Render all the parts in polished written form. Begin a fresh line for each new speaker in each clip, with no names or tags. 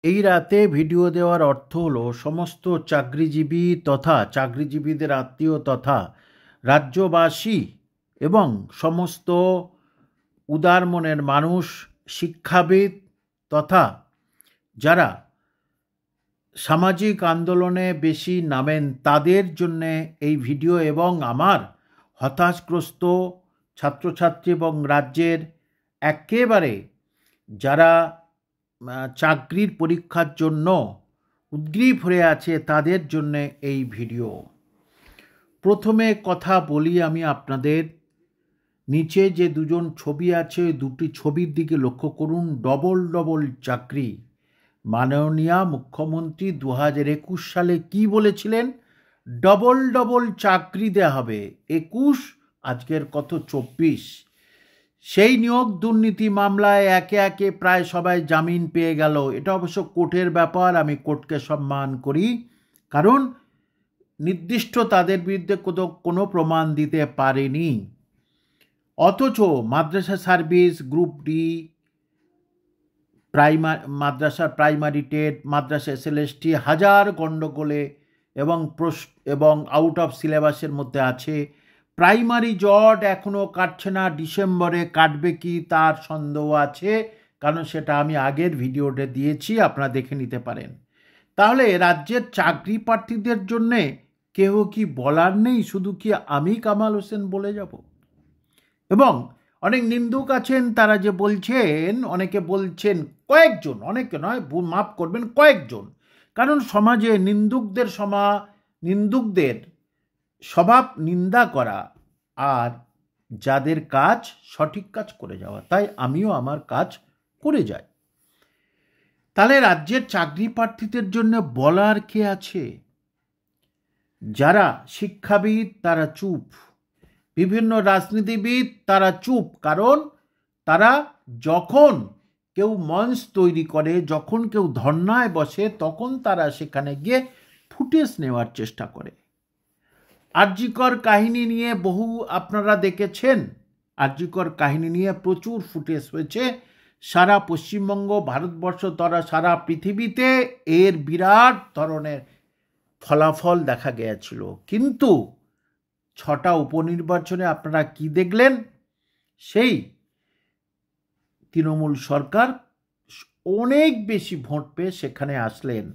এই রাতে ভিডিও দেওয়ার অর্থ হলো সমস্ত চাকরিজীবী তথা চাকরিজীবীদের আত্মীয় তথা রাজ্যবাসী এবং সমস্ত উদার মনের মানুষ, শিক্ষাবিদ তথা যারা সামাজিক আন্দোলনে বেশি নামেন তাদের জন্যে এই ভিডিও এবং আমার হতাশগ্রস্ত ছাত্রছাত্রী এবং রাজ্যের একেবারে যারা চাকরির পরীক্ষার জন্য উদ্গ্রীব হয়ে আছে তাদের জন্যে এই ভিডিও। প্রথমে কথা বলি আমি আপনাদের, নিচে যে দুজন ছবি আছে দুটি ছবির দিকে লক্ষ্য করুন। ডবল ডবল চাকরি। মাননীয় মুখ্যমন্ত্রী 2021 সালে কি বলেছিলেন? ডবল ডবল চাকরি দেওয়া হবে। 21, আজকের কত 24। সেই নিয়োগ দুর্নীতি মামলায় একে একে প্রায় সবাই জামিন পেয়ে গেল। এটা অবশ্য কোর্টের ব্যাপার, আমি কোর্টকে সম্মান করি, কারণ নির্দিষ্ট তাদের বিরুদ্ধে কোনো প্রমাণ দিতে পারেনি। অথচ মাদ্রাসা সার্ভিস, গ্রুপ ডি, মাদ্রাসার প্রাইমারি টেট, মাদ্রাসা এসএলএসটি হাজার গণ্ডগোলে এবং আউট অফ সিলেবাসের মধ্যে আছে। প্রাইমারি জট এখনও কাটছে না, ডিসেম্বরে কাটবে কি তার সন্দেহ আছে, কারণ সেটা আমি আগের ভিডিওতে দিয়েছি, আপনারা দেখে নিতে পারেন। তাহলে রাজ্যের চাকরি প্রার্থীদের জন্যে কেউ কি বলার নেই? শুধু কি আমি কামাল হোসেন বলে যাব? এবং অনেক নিন্দুক আছেন, তারা যে বলছেন, অনেকে বলছেন, কয়েকজন, অনেকে নয়, মাফ করবেন, কয়েকজন, কারণ সমাজে নিন্দুকদের স্বভাব নিন্দা করা আর যাদের কাজ সঠিক কাজ করে যাওয়া, তাই আমিও আমার কাজ করে যাই। তাহলে রাজ্যের চাকরি প্রার্থীদের জন্য বলার কে আছে? যারা শিক্ষাবিদ তারা চুপ, বিভিন্ন রাজনীতিবিদ তারা চুপ, কারণ তারা যখন কেউ মঞ্চ তৈরি করে, যখন কেউ ধর্নায় বসে, তখন তারা সেখানে গিয়ে ফুটেজ নেওয়ার চেষ্টা করে। আরজিকর কাহিনী নিয়ে বহু আপনারা দেখেছেন, আরজিকর কাহিনী নিয়ে প্রচুর ফুটেজ হয়েছে। সারা পশ্চিমবঙ্গ, ভারতবর্ষ তথা সারা পৃথিবীতে এর বিরাট ধরনের ফলাফল দেখা গিয়েছিল। কিন্তু 6টা উপনির্বাচনে আপনারা কি দেখলেন? সেই তৃণমূল সরকার অনেক বেশি ভোট পেয়ে সেখানে আসলেন।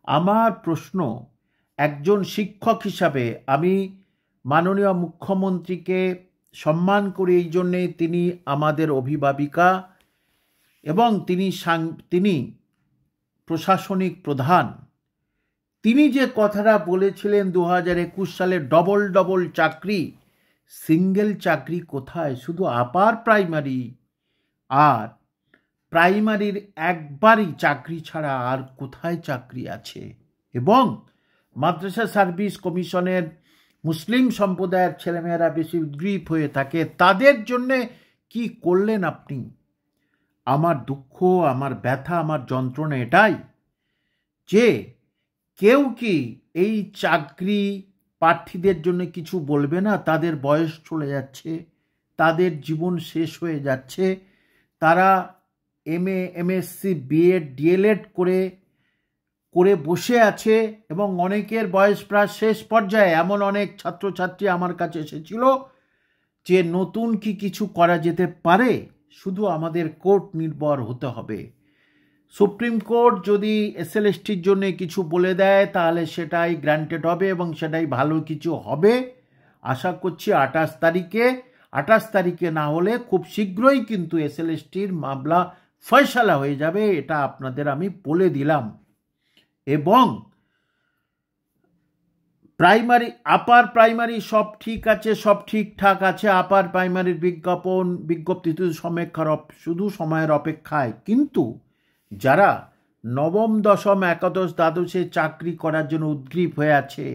আমার প্রশ্ন, একজন শিক্ষক হিসাবে আমি মাননীয় মুখ্যমন্ত্রীকে সম্মান করি, এই জন্যে তিনি আমাদের অভিভাবিকা এবং তিনি প্রশাসনিক প্রধান। তিনি যে কথাটা বলেছিলেন 2021 সালে ডবল ডবল চাকরি, সিঙ্গেল চাকরি কোথায়? শুধু আপার প্রাইমারি আর প্রাইমারির একবারই চাকরি ছাড়া আর কোথায় চাকরি আছে? এবং মাদ্রাসা সার্ভিস কমিশনের মুসলিম সম্প্রদায়ের ছেলেমেয়েরা বেশি উদ্গ্রীব হয়ে থাকে, তাদের জন্যে কি করলেন আপনি? আমার দুঃখ, আমার ব্যথা, আমার যন্ত্রণা এটাই যে কেউ কি এই চাকরি প্রার্থীদের জন্য কিছু বলবে না? তাদের বয়স চলে যাচ্ছে, তাদের জীবন শেষ হয়ে যাচ্ছে, তারা এমএ, এমএসসি, বিএড, ডিএলএড করে বসে আছে এবং অনেকের বয়স প্রায় শেষ পর্যায়ে। এমন অনেক ছাত্রছাত্রী আমার কাছে এসেছিল যে নতুন কি কিছু করা যেতে পারে, শুধু আমাদের কোর্ট নির্ভর হতে হবে। সুপ্রিম কোর্ট যদি এসএলএসটির জন্য কিছু বলে দেয় তাহলে সেটাই গ্রান্টেড হবে এবং সেটাই ভালো কিছু হবে। আশা করছি 28 তারিখে না হলে খুব শীঘ্রই কিন্তু এসএলএসটির মামলা ফয়সালা হয়ে যাবে, এটা আপনাদের আমি বলে দিলাম। এবং প্রাইমারি, আপার প্রাইমারি সব ঠিক আছে, সব ঠিকঠাক আছে। আপার প্রাইমারির বিজ্ঞপ্তি শুধু সময়ের অপেক্ষায়। কিন্তু যারা নবম, দশম, একাদশ, দ্বাদশে চাকরি করার জন্য উদ্গ্রীব হয়ে আছে,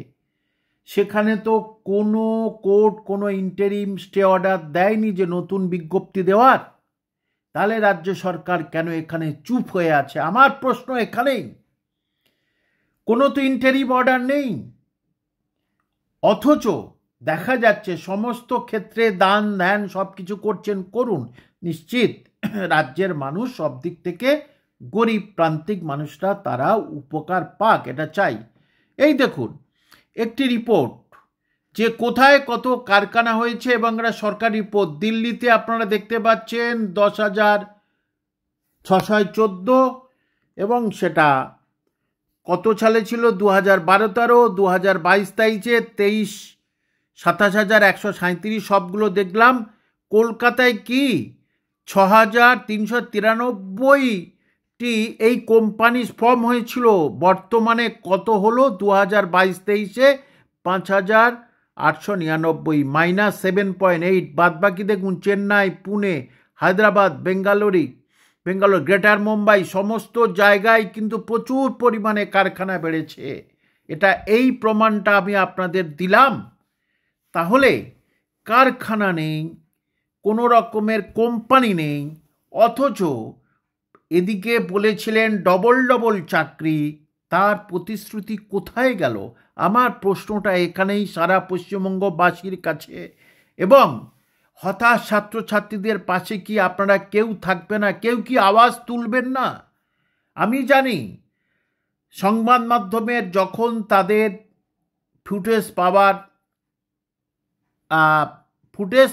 সেখানে তো কোনো কোর্ট কোনো ইন্টারিম স্টে অর্ডার দেয়নি যে নতুন বিজ্ঞপ্তি দেওয়ার। তাহলে রাজ্য সরকার কেন এখানে চুপ হয়ে আছে? আমার প্রশ্ন এখানেই। কোনো তো ইন্টারিম অর্ডার নেই, অথচ দেখা যাচ্ছে সমস্ত ক্ষেত্রে দান ধ্যান সব কিছু করছেন, করুন, নিশ্চিত রাজ্যের মানুষ সব দিক থেকে গরিব প্রান্তিক মানুষরা তারা উপকার পাক, এটা চাই। এই দেখুন একটি রিপোর্ট যে কোথায় কত কারখানা হয়েছে এবং এটা সরকারি রিপোর্ট। দিল্লিতে আপনারা দেখতে পাচ্ছেন 10,614 এবং সেটা কত সালে ছিল 2012-13, 2022-23 27,137 সবগুলো দেখলাম। কলকাতায় কি 6,393টি এই কোম্পানি ফর্ম হয়েছিল, বর্তমানে কত হলো 2022-23-এ 5,899, -7.8। বাদ বাকি দেখুন চেন্নাই, পুনে, হায়দ্রাবাদ, বেঙ্গালোর, গ্রেটার মুম্বাই সমস্ত জায়গায় কিন্তু প্রচুর পরিমাণে কারখানা বেড়েছে। এটা এই প্রমাণটা আমি আপনাদের দিলাম। তাহলে কারখানা নেই, কোনো রকমের কোম্পানি নেই, অথচ এদিকে বলেছিলেন ডবল ডবল চাকরি, তার প্রতিশ্রুতি কোথায় গেল? আমার প্রশ্নটা এখানেই সারা পশ্চিমবঙ্গবাসীর কাছে। এবং হতাশ ছাত্রছাত্রীদের পাশে কি আপনারা কেউ থাকবে না? কেউ কি আওয়াজ তুলবেন না? আমি জানি সংবাদ মাধ্যমের যখন তাদের ফুটেজ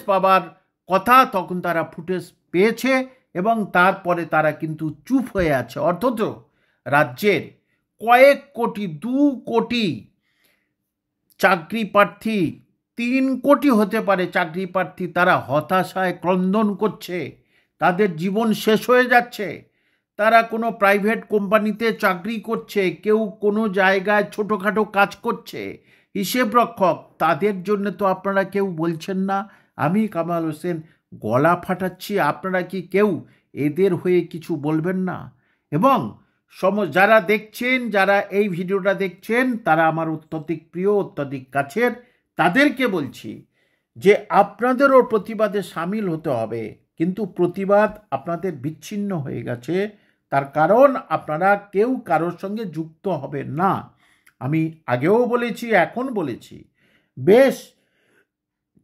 পাবার কথা, তখন তারা ফুটেজ পেয়েছে এবং তারপরে তারা কিন্তু চুপ হয়ে আছে। অথচ রাজ্যের কয়েক কোটি, 2 কোটি চাকরি প্রার্থী, 3 কোটি হতে পারে চাকরি প্রার্থী, তারা হতাশায় ক্রন্দন করছে, তাদের জীবন শেষ হয়ে যাচ্ছে। তারা কোনো প্রাইভেট কোম্পানিতে চাকরি করছে, কেউ কোনো জায়গায় ছোটোখাটো কাজ করছে, হিসেব রক্ষক, তাদের জন্য তো আপনারা কেউ বলছেন না। আমি কামাল হোসেন গলা ফাটাচ্ছি, আপনারা কি কেউ এদের হয়ে কিছু বলবেন না? এবং যারা দেখছেন, যারা এই ভিডিওটা দেখছেন, তারা আমার অত্যধিক প্রিয়, অত্যধিক কাছের, তাদেরকে বলছি যে আপনাদেরও প্রতিবাদে সামিল হতে হবে। কিন্তু প্রতিবাদ আপনাদের বিচ্ছিন্ন হয়ে গেছে, তার কারণ আপনারা কেউ কারোর সঙ্গে যুক্ত হবেন না। আমি আগেও বলেছি, এখন বলেছি, বেশ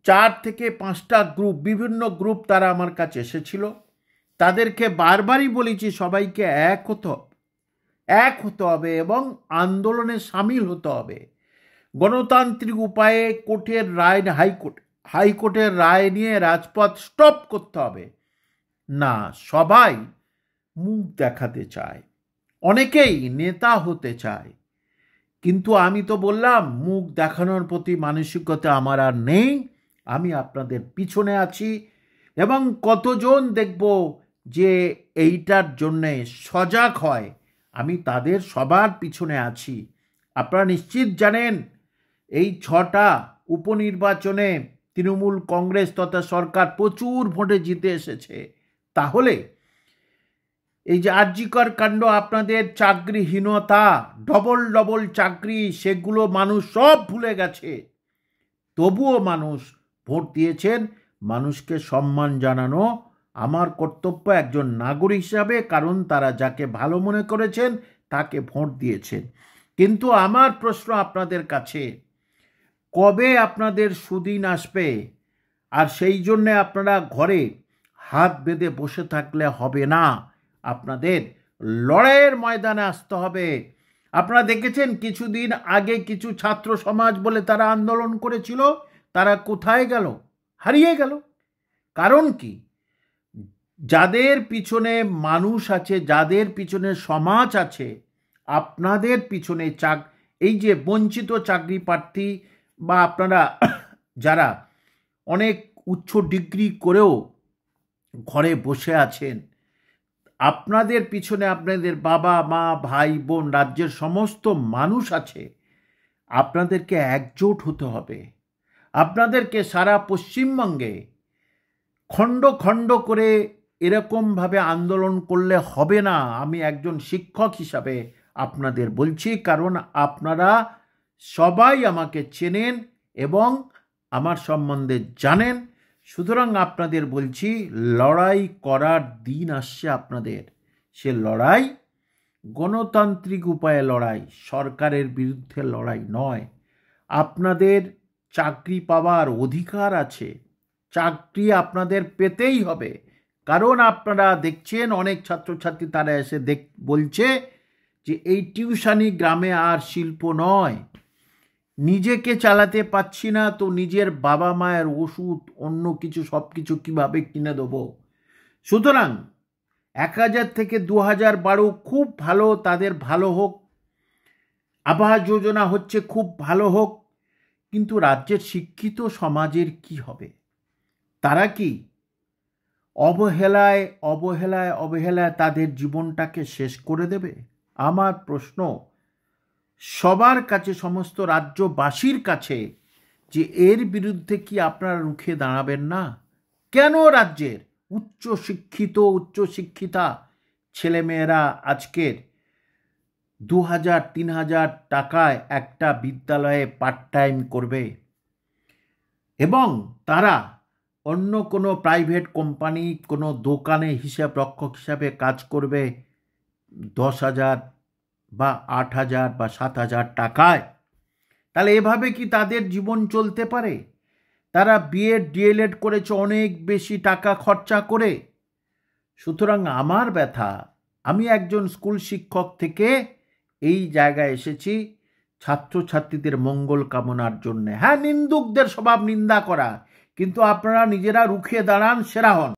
4 থেকে 5টা গ্রুপ, বিভিন্ন গ্রুপ তারা আমার কাছে এসেছিল, তাদেরকে বারবারই বলেছি সবাইকে এক হতে হবে এবং আন্দোলনে সামিল হতে হবে। গণতান্ত্রিক উপায়ে কোর্টের রায়, হাইকোর্টের রায় নিয়ে রাজপথ স্টপ করতে হবে না। সবাই মুখ দেখাতে চায়, অনেকেই নেতা হতে চায়, কিন্তু আমি তো বললাম মুখ দেখানোর প্রতি মানসিকতা আমার আর নেই। আমি আপনাদের পিছনে আছি এবং কতজন দেখব যে এইটার জন্যে সজাগ হয়, আমি তাদের সবার পিছনে আছি। আপনারা নিশ্চিত জানেন এই 6টা উপনির্বাচনে তৃণমূল কংগ্রেস তথা সরকার প্রচুর ভোটে জিতে এসেছে। তাহলে এই যে আরজিকর কাণ্ড, আপনাদের চাকরিহীনতা, ডবল ডবল চাকরি, সেগুলো মানুষ সব ভুলে গেছে, তবুও মানুষ ভোট দিয়েছেন। মানুষকে সম্মান জানানো আমার কর্তব্য একজন নাগরিক হিসাবে, কারণ তারা যাকে ভালো মনে করেছেন তাকে ভোট দিয়েছেন। কিন্তু আমার প্রশ্ন আপনাদের কাছে, কবে আপনাদের সুদিন আসবে? আর সেই জন্যে আপনারা ঘরে হাত বেঁধে বসে থাকলে হবে না, আপনাদের লড়াইয়ের ময়দানে আসতে হবে। আপনারা দেখেছেন কিছুদিন আগে কিছু ছাত্র সমাজ বলে তারা আন্দোলন করেছিল, তারা কোথায় গেল? হারিয়ে গেল। কারণ কি? যাদের পিছনে মানুষ আছে, যাদের পিছনে সমাজ আছে, আপনাদের পিছনে এই যে বঞ্চিত চাকরি প্রার্থী বা আপনারা যারা অনেক উচ্চ ডিগ্রি করেও ঘরে বসে আছেন, আপনাদের পিছনে আপনাদের বাবা মা ভাই বোন রাজ্যের সমস্ত মানুষ আছে। আপনাদেরকে একজোট হতে হবে। আপনাদেরকে সারা পশ্চিমবঙ্গে খণ্ড খণ্ড করে এরকমভাবে আন্দোলন করলে হবে না। আমি একজন শিক্ষক হিসাবে আপনাদের বলছি, কারণ আপনারা সবাই আমাকে চেনেন এবং আমার সম্বন্ধে জানেন। সুতরাং আপনাদের বলছি, লড়াই করার দিন আসছে আপনাদের। সে লড়াই গণতান্ত্রিক উপায়ে লড়াই, সরকারের বিরুদ্ধে লড়াই নয়। আপনাদের চাকরি পাওয়ার অধিকার আছে, চাকরি আপনাদের পেতেই হবে, কারণ আপনারা দেখছেন অনেক ছাত্রছাত্রী তারা এসে বলছে যে এই টিউশনি গ্রামে আর শিল্প নয়, নিজেকে চালাতে পাচ্ছি না তো নিজের বাবা মায়ের ওষুধ অন্য কিছু সব কিছু কীভাবে কিনে দেবো। সুতরাং 1000 থেকে 2012 খুব ভালো, তাদের ভালো হোক, আবাস যোজনা হচ্ছে খুব ভালো হোক, কিন্তু রাজ্যের শিক্ষিত সমাজের কি হবে? তারা কি অবহেলায় অবহেলায় অবহেলায় তাদের জীবনটাকে শেষ করে দেবে? আমার প্রশ্ন সবার কাছে, সমস্ত রাজ্যবাসীর কাছে, যে এর বিরুদ্ধে কি আপনারা রুখে দাঁড়াবেন না? কেন রাজ্যের উচ্চশিক্ষিতা ছেলেমেয়েরা আজকের 2000-3000 টাকায় একটা বিদ্যালয়ে পার্ট টাইম করবে এবং তারা অন্য কোনো প্রাইভেট কোম্পানি কোনো দোকানে হিসাব রক্ষক হিসাবে কাজ করবে 10,000 বা 8,000 বা 7,000 টাকায়? তাহলে এভাবে কি তাদের জীবন চলতে পারে? তারা বিএড ডিএলএড করেছে অনেক বেশি টাকা খরচা করে। সুতরাং আমার ব্যথা, আমি একজন স্কুল শিক্ষক থেকে এই জায়গায় এসেছি ছাত্রছাত্রীদের মঙ্গল কামনার জন্য। হ্যাঁ, নিন্দুকদের স্বভাব নিন্দা করা, কিন্তু আপনারা নিজেরা রুখে দাঁড়ান, সেরা হন।